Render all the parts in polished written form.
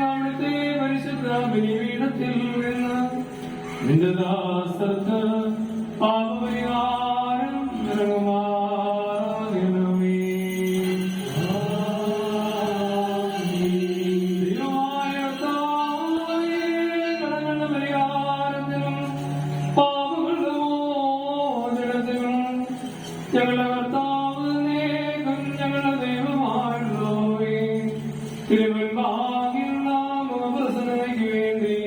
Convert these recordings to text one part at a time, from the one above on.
അവിടുത്തെ പരിശുദ്ധ ബലിപീഠത്തിൽ നിന്ന് നിന്റെ ദാസർക്ക് പാപപരിഹാരം ഇറങ്ങുമാറാകണമേ. ദൈവമായ കർത്താവേ, കടങ്ങളുടെ പരിഹാരത്തിനും പാപങ്ങളുടെ മോചനത്തിനും ഞങ്ങളുടെ കർത്താവ് നേകം ഞങ്ങളുടെ ദൈവമായുള്ളവേ, തിരുവൻപാകിയുള്ള മുഖപ്രസന്നതയ്ക്ക് വേണ്ടി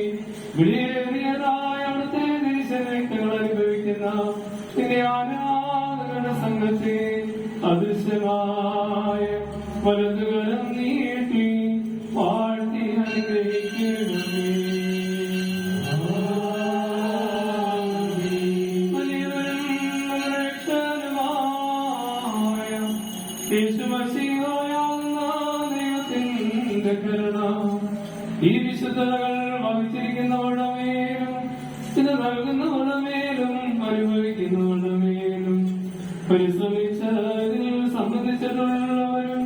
വിലയേറിയതായ അവിടുത്തെ തിരിച്ചറിയങ്ങൾ അനുഭവിക്കുന്ന നിന്റെ ആരാധകരുടെ സംഘത്തെ അദൃശ്യമായ വലതുകരം നീട്ടി വാഴ്ത്തി അനുഗ്രഹിക്കണമേ. ഈ വിശുദ്ധതകൾ വഹിച്ചിരിക്കുന്നവരുടെ മേലും ഇത് നൽകുന്നവരുടെ മേലും അനുഭവിക്കുന്നവരുടെ മേലും പരിശ്രമിച്ചതിൽ സംബന്ധിച്ചിട്ടുള്ളവരും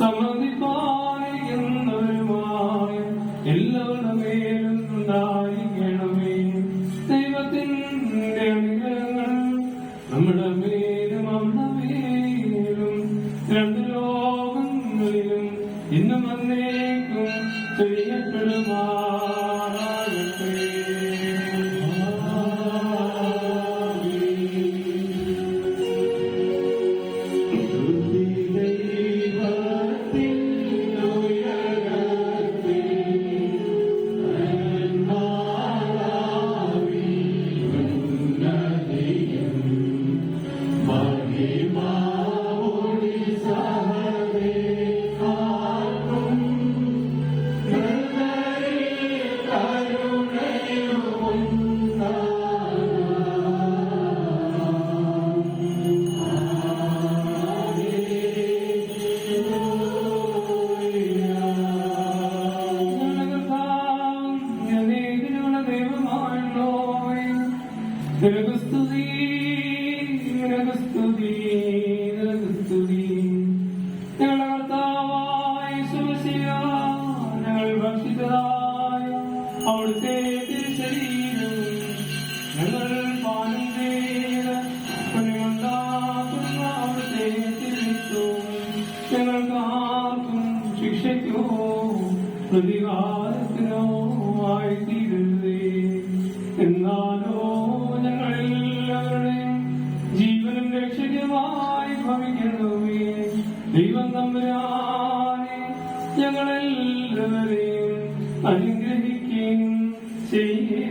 സംബന്ധിപ്പാനിരിക്കുന്നവരുമായ എല്ലാവരുടെ മേലും ഉണ്ടായിരിക്കണമേ. ദൈവത്തിന്റെ അനുഗ്രഹങ്ങൾ നമ്മുടെ മേലും അവരുടെ മേലും രണ്ട് ലോകങ്ങളിലും ഇന്നും വന്നേക്കും ചെയ്യപ്പെടുമാറാകട്ടെ. നിനക്കുസ്തുതി, നിനക്കുസ്തുതി, നിനക്കുസ്തുതി. ഞങ്ങളുടെ കർത്താവായ യേശുമിശിഹ, ഞങ്ങൾ ഭക്ഷിച്ചതായ അവിടുത്തെ തിരുശരീരവും ഞങ്ങൾ പാനം ചെയ്ത് പുണ്യമുണ്ടാക്കുന്ന അവിടുത്തെ തിരുരക്തവും ഞങ്ങൾക്ക് ആർക്കും ശിക്ഷയ്ക്കോ പ്രതികാരത്തിനോ ആയിത്തീരരുതേ. എന്നാലോ ഞങ്ങളെല്ലാവരുടെയും ജീവനും രക്ഷകമായി ഭവിക്കണമേ. ദൈവം തമ്പുരാനെ ഞങ്ങളെല്ലാവരെയും അനുഗ്രഹിക്കുകയും ചെയ്യേ.